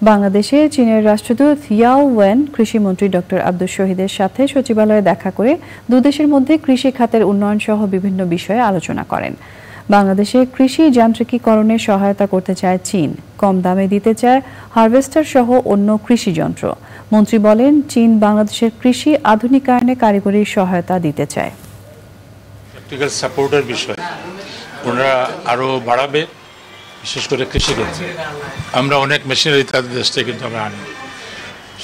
Speaker 2: বাংলাদেশে চীনের রাষ্ট্রদূত ইয়াও ওয়েন কৃষিমন্ত্রী ডক্টর আব্দুল শহীদের সাথে সচিবালয়ে দেখা করে দুদেশের মধ্যে কৃষি খাতের উন্নয়ন সহ বিভিন্ন বিষয়ে আলোচনা করেন। বাংলাদেশে কৃষি যান্ত্রিকীকরণে সহায়তা করতে চায় চীন, কম দামে দিতে চায় হারভেস্টার সহ অন্য কৃষি যন্ত্র। মন্ত্রী বলেন, চীন বাংলাদেশের কৃষি আধুনিকায়নে কারিগরি সহায়তা দিতে চায়।
Speaker 12: টেকনিক্যাল সাপোর্টের বিষয় ওনারা আরও বাড়াবে, বিশেষ করে কৃষিক্ষেত্রে। আমরা অনেক মেশিনারি তাদের দেশ থেকে কিন্তু আমরা আনি,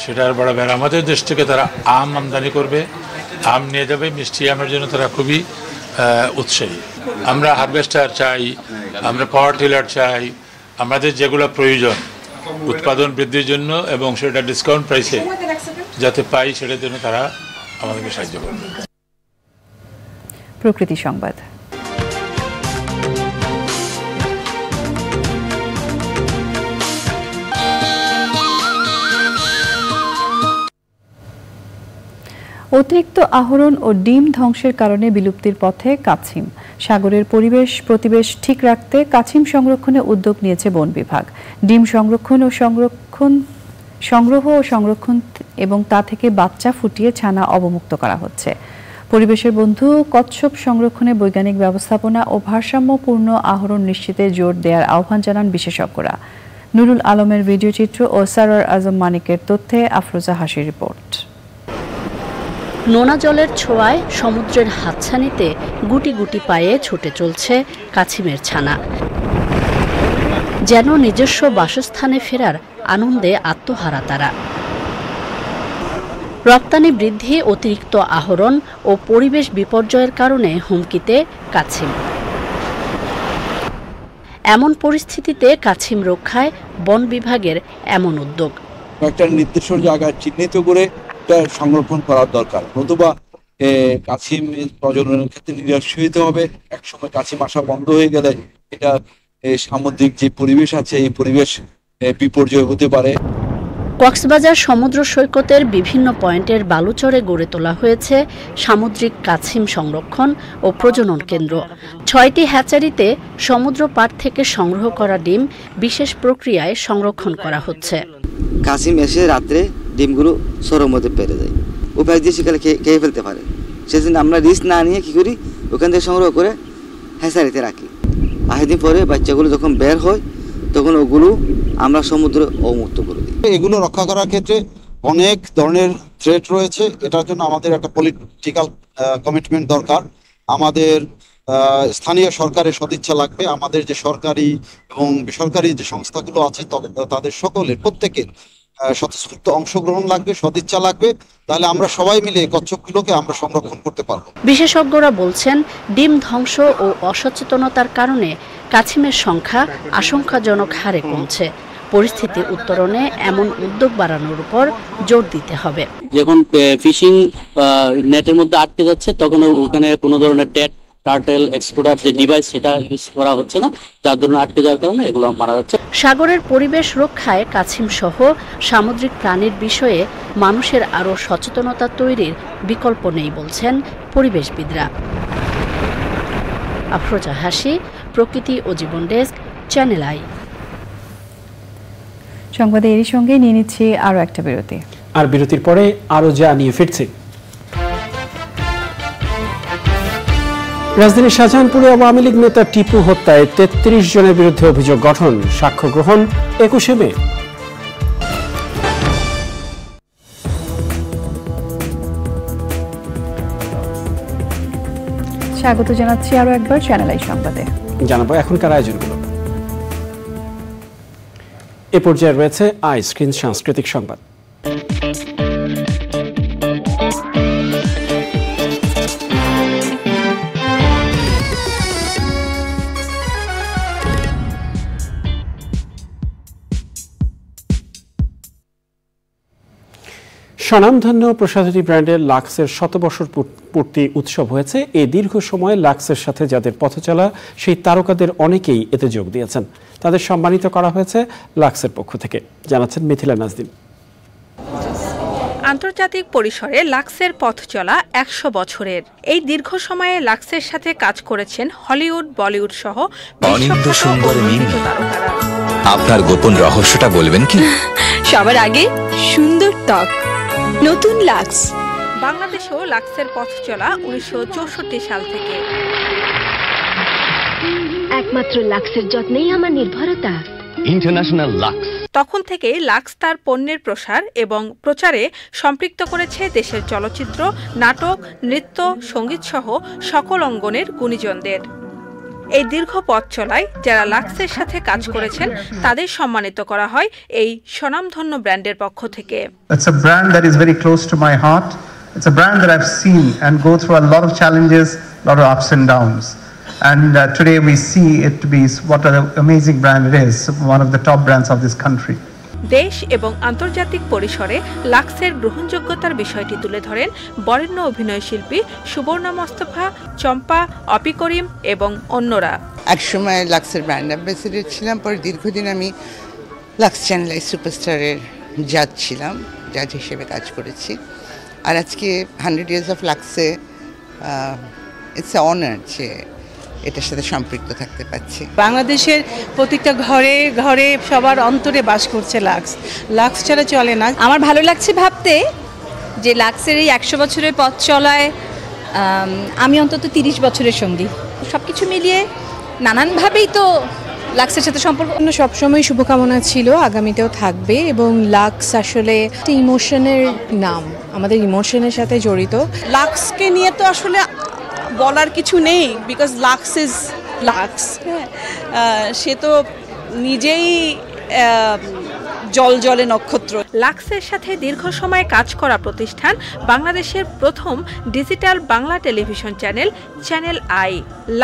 Speaker 12: সেটা আর বাড়াবে। আর আমাদের দেশ থেকে তারা আম আমদানি করবে, আম নিয়ে যাবে, মিষ্টি আমের জন্য তারা খুবই উৎসাহী। আমরা হারভেস্টার চাই, আমরা পাওয়ার টিলার চাই, আমাদের যেগুলো প্রয়োজন উৎপাদন বৃদ্ধির জন্য এবং সেটা ডিসকাউন্ট প্রাইসে যাতে পাই, সেটার জন্য তারা আমাদেরকে সাহায্য করবে।
Speaker 2: প্রকৃতি সংবাদ। অতিরিক্ত আহরণ ও ডিম ধ্বংসের কারণে বিলুপ্তির পথে কাছিম। সাগরের প্রতিবেশ ঠিক রাখতে কাছিম সংরক্ষণে উদ্যোগ নিয়েছে বন বিভাগ। ডিম সংগ্রহ ও সংরক্ষণ এবং তা থেকে বাচ্চা ফুটিয়ে ছানা অবমুক্ত করা হচ্ছে। পরিবেশের বন্ধু কচ্ছপ সংরক্ষণে বৈজ্ঞানিক ব্যবস্থাপনা ও ভারসাম্যপূর্ণ আহরণ নিশ্চিতে জোর দেওয়ার আহ্বান জানান বিশেষজ্ঞরা। নুরুল আলমের ভিডিও চিত্র ও সারোয়ার আজম মানিকের তথ্যে আফরোজা হাসির রিপোর্ট।
Speaker 13: নোনা জলের ছোঁয়ায় সমুদ্রের হাতছানিতে গুটি গুটি পায়ে ছুটে চলছে কাছিমের ছানা, যেন নিজস্ব বাসস্থানে ফেরার আনন্দে আত্মহারা তারা। রপ্তানি বৃদ্ধি, অতিরিক্ত আহরণ ও পরিবেশ বিপর্যয়ের কারণে হুমকিতে কাছিম। এমন পরিস্থিতিতে কাছিম রক্ষায় বন বিভাগের এমন উদ্যোগ।
Speaker 14: একটা নির্দিষ্ট জায়গায় চিহ্নিত করে সংরক্ষণ করার দরকার, নতুবা কাছিম প্রজননের ক্ষেত্রে নিরুৎসাহিত হবে। একসময় কাছিম আসা বন্ধ হয়ে গেলে এটা সামুদ্রিক যে পরিবেশ আছে এই পরিবেশ বিপর্যয় হতে পারে।
Speaker 13: কক্সবাজার সমুদ্র সৈকতের বিভিন্ন পয়েন্টের বালুচরে গড়ে তোলা হয়েছে সামুদ্রিক কাছিম সংরক্ষণ ও প্রজনন কেন্দ্র। 6টি হ্যাচারিতে সমুদ্র পাড় থেকে সংগ্রহ করা ডিম বিশেষ প্রক্রিয়ায় সংরক্ষণ করা হচ্ছে।
Speaker 15: কাছিম এসে রাত্রে ডিমগুলো সরের মধ্যে পেরে যায়, উপায় দিয়ে সেখানে খেয়ে ফেলতে পারে। সেজন্য আমরা রিস্ক না নিয়ে কি করি, ওখান থেকে সংগ্রহ করে হ্যাচারিতে রাখি। 8 দিন পরে বাচ্চাগুলো যখন বের হয় তখন ওগুলো আমরা সমুদ্রে অবমুক্ত করে দিই।
Speaker 14: এগুলো রক্ষা করার ক্ষেত্রে অনেক ধরনের থ্রেট রয়েছে, এটার জন্য আমাদের একটা পলিটিক্যাল কমিটমেন্ট দরকার। আমাদের স্থানীয় সরকারের সদিচ্ছা লাগবে, আমাদের যে সরকারি এবং বেসরকারি যে সংস্থাগুলো আছে তাদের সকলের প্রত্যেকের স্বতঃস্ফূর্ত অংশগ্রহণ লাগবে, সদিচ্ছা লাগবে, তাহলে আমরা সবাই মিলে কচ্ছপগুলোকে আমরা সংরক্ষণ করতে পারবো।
Speaker 13: বিশেষজ্ঞরা বলছেন, ডিম ধ্বংস ও অসচেতনতার কারণে কাছিমের সংখ্যা আশঙ্কাজনক হারে কমছে। পরিস্থিতি উত্তরণে এমন উদ্যোগ বাড়ানোর উপর জোর দিতে হবে।
Speaker 16: যখন ফিশিং নেটের মধ্যে আটকে যাচ্ছে তখন ওখানে কোনো ধরনের টার্টেল এক্সপ্লোরার যে ডিভাইস সেটা ইউজ করা হচ্ছে না, যার জন্য আটকে যাওয়ার কারণে এগুলো মারা যাচ্ছে।
Speaker 13: সাগরের পরিবেশ রক্ষায় কাছিম সহ সামুদ্রিক প্রাণীর বিষয়ে মানুষের আরও সচেতনতা তৈরির বিকল্প নেই বলছেন পরিবেশবিদরা। আফরোজা হাসি, প্রকৃতি ও জীবন ডেস্ক, চ্যানেল আই।
Speaker 2: সংবাদে এরই সঙ্গে নিয়ে নিচ্ছি আরও একটা বিরতি,
Speaker 1: আর বিরতির পরে আরও যা নিয়ে ফিরছি। রাজধানীর শাহজাহানপুরে আওয়ামী লীগ নেতা টিপু হত্যায় 33 জনের বিরুদ্ধে অভিযোগ গঠন, সাক্ষ্য গ্রহণ 21 মে।
Speaker 2: স্বাগত জানাচ্ছি আরো একবার চ্যানেল আই সংবাদে। জানাবো এখনকার আয়োজনগুলো। এ পর্যায়ে রয়েছে আই স্ক্রিন সাংস্কৃতিক সংবাদ। স্বনামধন্য প্রসাধনী ব্র্যান্ডের লাক্সের শতবর্ষ পূর্তি উৎসব হয়েছে। এই দীর্ঘ সময়ে লাক্সের সাথে যাদের পথ চলা সেই তারকাদের অনেকেই এতে যোগ দিয়েছেন। তাদের সম্মানিত করা হয়েছে লাক্সের পক্ষ থেকে, জানাচ্ছেন মিথিলা নাজদিন।
Speaker 17: আন্তর্জাতিক পরিসরে লাক্সের পথ চলা 100 বছরের। এই দীর্ঘ সময়ে লাক্সের সাথে কাজ করেছেন হলিউড, বলিউড সহ
Speaker 18: অনিন্দ সুন্দর মিমি। আপনার গোপন রহস্যটা বলবেন কি?
Speaker 17: সবার আগে সুন্দর ত্বক, নতুন লাক্স। বাংলাদেশেও লাক্সের পথ চলা 1964 সাল থেকে।
Speaker 19: একমাত্র লাক্সের যত্নেই আমার নির্ভরতা।
Speaker 18: International Lux.
Speaker 17: তখন থেকেই লাক্স তার পণ্যের প্রসার এবং প্রচারে সম্পৃক্ত করেছে দেশের চলচ্চিত্র, নাটক, নৃত্য, সঙ্গীত সহ সকল অঙ্গনের গুণীজনদের। এই দীর্ঘ পথ চলায় যারা লাক্সের সাথে কাজ করেছেন তাদের সম্মানিত করা হয় এই স্বনামধন্য ব্র্যান্ডের পক্ষ থেকে।
Speaker 20: It's a brand that is very close to my heart. It's a brand that I've seen and go through a lot of challenges, a lot of ups and downs. And today we see it to be what an amazing brand it is, one of the top brands of this country.
Speaker 17: দেশ এবং আন্তর্জাতিক পরিসরে লাক্সের গ্রহণযোগ্যতার বিষয়টি তুলে ধরেন বরেণ্য অভিনয় শিল্পী সুবর্ণা মোস্তফা, চম্পা, অপি করিম এবং অন্যরা।
Speaker 21: একসময় লাক্সের ব্র্যান্ড অ্যাম্বাসেডর ছিলাম, পরে দীর্ঘদিন আমি লাক্স চ্যানেল আই সুপারস্টারের জাজ ছিলাম, জাজ হিসেবে কাজ করেছি। আর আজকে 100 ইয়ার্স অফ লাক্সে ইটস এ অনার যে এটার সাথে সম্পৃক্ত থাকতে পারছি।
Speaker 22: বাংলাদেশের প্রত্যেকটা ঘরে ঘরে সবার অন্তরে বাস করছে লাক্স। লাক্স ছাড়া চলে না।
Speaker 23: আমার ভালো লাগছে ভাবতে যে লাক্সের এই 100 বছরের পথ চলায় আমি অন্তত 30 বছরের সঙ্গী। সবকিছু মিলিয়ে নানানভাবেই তো লাক্সের সাথে সম্পর্ক।
Speaker 28: সবসময় শুভকামনা ছিল, আগামীতেও থাকবে। এবং লাক্স আসলে একটা ইমোশনের নাম, আমাদের ইমোশনের সাথে জড়িত।
Speaker 22: লাক্সকে নিয়ে তো আসলে বলার কিছু নেই, বিকজ লাক্স ইজ লাক্স। সে তো নিজেই জল জলে নক্ষত্র।
Speaker 17: লাক্সের সাথে দীর্ঘ সময় কাজ করা প্রতিষ্ঠান বাংলাদেশের প্রথম digital Bangla television channel, channel I.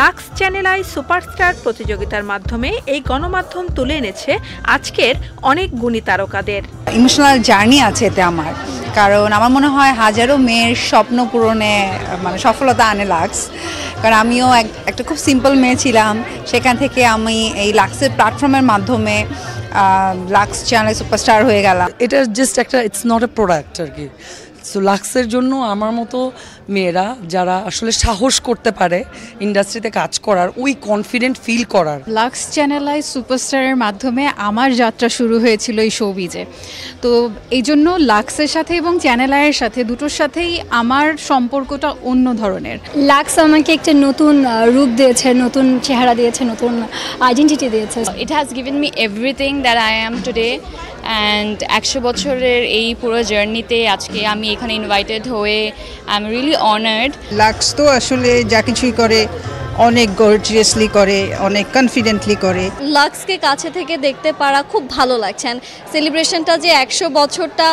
Speaker 17: Lux channel I superstar প্রতিযোগিতার মাধ্যমে এই গণমাধ্যম তুলে এনেছে আজকের অনেক গুণী তারকাদের।
Speaker 29: ইমোশনাল জার্নি আছে এতে আমার, কারণ আমার মনে হয় হাজারো মেয়ের স্বপ্ন পূরণে মানে সফলতা আনে লাক্স। কারণ আমিও একটা খুব সিম্পল মেয়ে ছিলাম, সেখান থেকে আমি এই লাক্সের প্ল্যাটফর্মের মাধ্যমে লাক্স চ্যানেল সুপারস্টার হয়ে গেলাম।
Speaker 22: এটা জাস্ট একটা, ইটস নট এ প্রোডাক্ট আর কি। সো লাক্সের জন্য আমার মতো মেয়েরা যারা আসলে সাহস করতে পারে ইন্ডাস্ট্রিতে কাজ করার, ওই কনফিডেন্ট ফিল করার।
Speaker 28: লাক্স চ্যানেল আই সুপারস্টারের মাধ্যমে আমার যাত্রা শুরু হয়েছিল এই শোবিজে। তো এই জন্য লাক্সের সাথে এবং চ্যানেল আইয়ের সাথে দুটোর সাথেই আমার সম্পর্কটা অন্য ধরনের।
Speaker 19: লাক্স আমাকে একটা নতুন রূপ দিয়েছে, নতুন চেহারা দিয়েছে, নতুন আইডেন্টিটি দিয়েছে।
Speaker 30: It has given me everything that I am today. And 100 বছরের এই পুরো জার্নিতে আজকে আমি এখানে ইনভাইটেড হয়ে I am really honoured.
Speaker 29: Lux তো আসলে যা কিছুই করে অনেক গর্জিয়াসলি করে, অনেক কনফিডেন্টলি করে।
Speaker 19: লাক্সকে কাছে থেকে দেখতে পারা খুব ভালো লাগছে। সেলিব্রেশনটা যে 100 বছরটা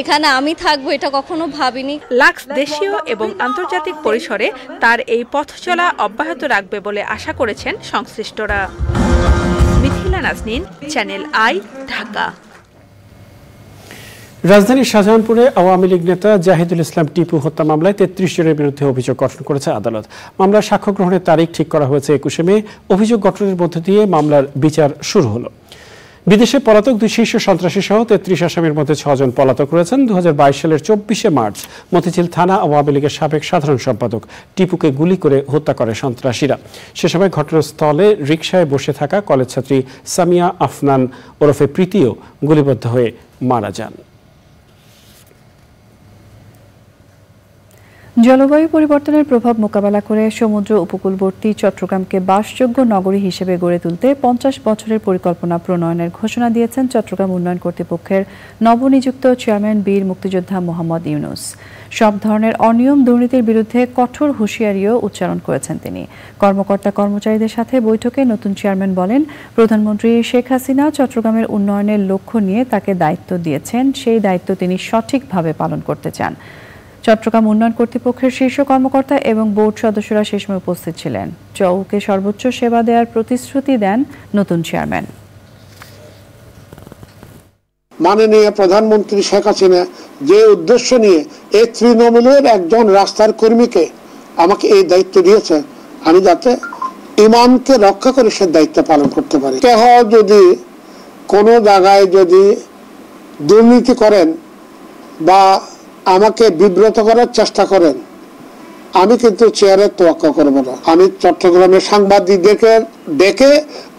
Speaker 19: এখানে আমি থাকবো এটা কখনো ভাবিনি।
Speaker 17: লাক্স দেশীয় এবং আন্তর্জাতিক পরিসরে তার এই পথ চলা অব্যাহত রাখবে বলে আশা করেছেন সংশ্লিষ্টরা। Mithila Naznin, channel I, Dhaka.
Speaker 1: রাজধানীর শাহজাহানপুরে আওয়ামী লীগ নেতা জাহিদুল ইসলাম টিপু হত্যা মামলায় 33 জনের বিরুদ্ধে অভিযোগ গঠন করেছে আদালত। মামলার সাক্ষ্য গ্রহণের তারিখ ঠিক করা হয়েছে 21 মে। অভিযোগ গঠনের মধ্য দিয়ে মামলার বিচার শুরু হলো। বিদেশে পলাতক 2 শীর্ষ সন্ত্রাসী সহ 33 আসামির মধ্যে 6 জন পলাতক রয়েছেন। 2022 সালের 24 মার্চ মতিঝিল থানা আওয়ামী লীগের সাবেক সাধারণ সম্পাদক টিপুকে গুলি করে হত্যা করে সন্ত্রাসীরা। সে সময় ঘটনাস্থলে রিকশায় বসে থাকা কলেজ ছাত্রী সামিয়া আফনান ওরফে প্রীতিও গুলিবদ্ধ হয়ে মারা যান।
Speaker 2: জলবায়ু পরিবর্তনের প্রভাব মোকাবেলা করে সমুদ্র উপকূলবর্তী চট্টগ্রামকে বাসযোগ্য নগরী হিসেবে গড়ে তুলতে 50 বছরের পরিকল্পনা প্রণয়নের ঘোষণা দিয়েছেন চট্টগ্রাম উন্নয়ন কর্তৃপক্ষের নবনিযুক্ত চেয়ারম্যান বীর মুক্তিযোদ্ধা মোহাম্মদ ইউনূস। সব ধরনের অনিয়ম দুর্নীতির বিরুদ্ধে কঠোর হুঁশিয়ারিও উচ্চারণ করেছেন তিনি। কর্মকর্তা কর্মচারীদের সাথে বৈঠকে নতুন চেয়ারম্যান বলেন, প্রধানমন্ত্রী শেখ হাসিনা চট্টগ্রামের উন্নয়নের লক্ষ্য নিয়ে তাকে দায়িত্ব দিয়েছেন, সেই দায়িত্ব তিনি সঠিকভাবে পালন করতে চান। চট্টগ্রাম উন্নয়ন কর্তৃপক্ষের শীর্ষ কর্মকর্তা এবং বোর্ড সদস্যরা সে সময় উপস্থিত ছিলেন। চৌকে সর্বোচ্চ সেবা দেওয়ার প্রতিশ্রুতি দেন নতুন চেয়ারম্যান।
Speaker 3: মাননীয় প্রধানমন্ত্রী শেখ হাসিনা যে উদ্দেশ্য নিয়ে এই তৃণমূলের একজন রাস্তার কর্মীকে আমাকে এই দায়িত্ব দিয়েছে, আমি যাতে ইমানকে রক্ষা করে সে দায়িত্ব পালন করতে পারি। কেহ যদি কোনো জায়গায় যদি দুর্নীতি করেন বা আমাকে বিব্রত করার চেষ্টা করেন, আমি কিন্তু চেয়ারের তোয়াক্কা করব না। আমি চট্টগ্রামের সাংবাদিকদেরকে ডেকে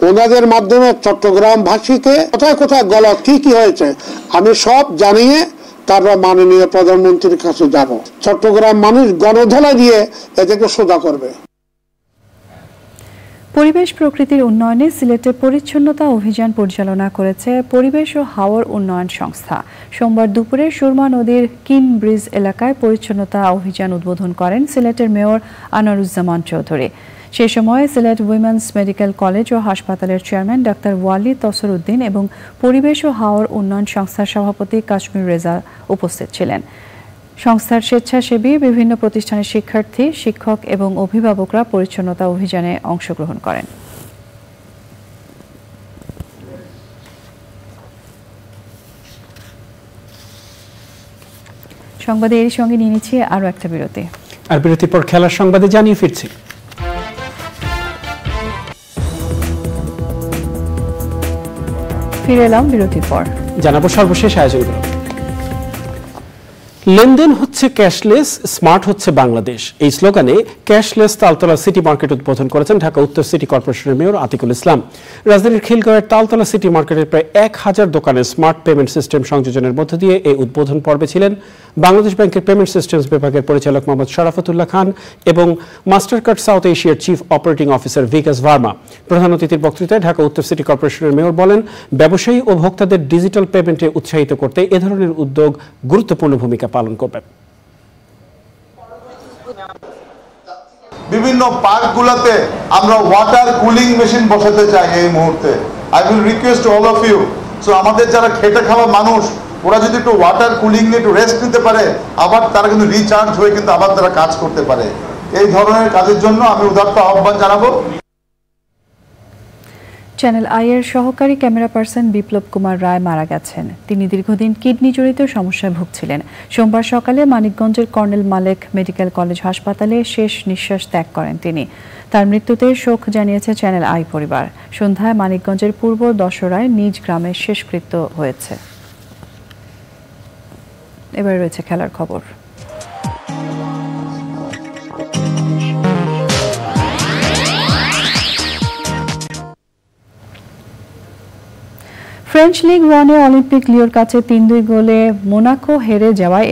Speaker 3: ওনাদের মাধ্যমে চট্টগ্রামবাসীকে কোথায় কোথায় গলত কি হয়েছে আমি সব জানিয়ে তারপর মাননীয় প্রধানমন্ত্রীর কাছে যাব। চট্টগ্রাম মানুষ গণধোলাই দিয়ে এদেরকে সোজা করবে।
Speaker 2: পরিবেশ প্রকৃতির উন্নয়নে সিলেটে পরিচ্ছন্নতা অভিযান পরিচালনা করেছে পরিবেশ ও হাওর উন্নয়ন সংস্থা। সোমবার দুপুরে সুরমা নদীর কিন ব্রিজ এলাকায় পরিচ্ছন্নতা অভিযান উদ্বোধন করেন সিলেটের মেয়র আনোয়ারুজ্জামান চৌধুরী। সে সময় সিলেট উইমেন্স মেডিকেল কলেজ ও হাসপাতালের চেয়ারম্যান ডাক্তার ওয়ালি তসর উদ্দিন এবং পরিবেশ ও হাওর উন্নয়ন সংস্থার সভাপতি কাশ্মীর রেজা উপস্থিত ছিলেন। সংস্থার স্বেচ্ছাসেবী বিভিন্ন প্রতিষ্ঠানের শিক্ষার্থী, শিক্ষক এবং অভিভাবকরা পরিচ্ছন্নতা অভিযানে অংশগ্রহণ করেন। সংবাদে এর সঙ্গে নিয়ে নিচ্ছি আরও একটা বিরতি।
Speaker 1: আর বিরতির পর খেলার সংবাদে জানিয়ে ফিরছি।
Speaker 2: ফিরে এলাম বিরতির পর।
Speaker 1: জানাবো সর্বশেষ আয়োজনগুলো। লেনদেন হচ্ছে ক্যাশলেস, স্মার্ট হচ্ছে বাংলাদেশ, এই স্লোগানে ক্যাশলেস তালতলা সিটি মার্কেট উদ্বোধন করেছেন ঢাকা উত্তর সিটি কর্পোরেশনের মেয়র আতিকুল ইসলাম। রাজধানীর খিলগাঁওয়ের তালতলা সিটি মার্কেটের প্রায় 1000 দোকানে স্মার্ট পেমেন্ট সিস্টেম সংযোজনের মধ্য দিয়ে এই উদ্বোধন পর্বে ছিলেন বাংলাদেশ ব্যাংকের পেমেন্ট সিস্টেমস বিভাগের পরিচালক মোহাম্মদ শরাফতুল্লাহ খান এবং মাস্টারকার্ড সাউথ এশিয়ার চিফ অপারেটিং অফিসার বিকাশ ভার্মা। প্রধান অতিথির বক্তৃতায় ঢাকা উত্তর সিটি কর্পোরেশনের মেয়র বলেন, ব্যবসায়ী ও ভোক্তাদের ডিজিটাল পেমেন্টে উৎসাহিত করতে এ ধরনের উদ্যোগ গুরুত্বপূর্ণ ভূমিকা পালন করবে।
Speaker 10: বিভিন্ন পার্কগুলোতে আমরা ওয়াটার কুলিং মেশিন বসাতে চাই এই মুহূর্তে। I will request all of you, so আমাদের যারা খেটে খাওয়া মানুষ ওরা যদি একটু ওয়াটার কুলিং নিয়ে একটু রেস্ট নিতে পারে, আবার তারা কিন্তু রিচার্জ হয়ে কিন্তু আবার তারা কাজ করতে পারে। এই ধরনের কাজের জন্য আমি উদাত্ত আহ্বান জানাবো।
Speaker 2: চ্যানেল আইয়ের সহকারী ক্যামেরা পার্সন বিপ্লব কুমার রায় মারা গেছেন। তিনি দীর্ঘদিন কিডনি জড়িত সমস্যায় ভুগছিলেন। সোমবার সকালে মানিকগঞ্জের কর্নেল মালেক মেডিকেল কলেজ হাসপাতালে শেষ নিঃশ্বাস ত্যাগ করেন তিনি। তার মৃত্যুতে শোক জানিয়েছে চ্যানেল আই পরিবার। সন্ধ্যায় মানিকগঞ্জের পূর্ব দশরায় নিজ গ্রামে শেষকৃত্য হয়েছে। এবার রয়েছে খেলার খবর। ফ্রেঞ্চ লিগ 1-এ অলিম্পিক লিওর কাছে 3-2 গোলে মোনাকো হেরে যাওয়ায়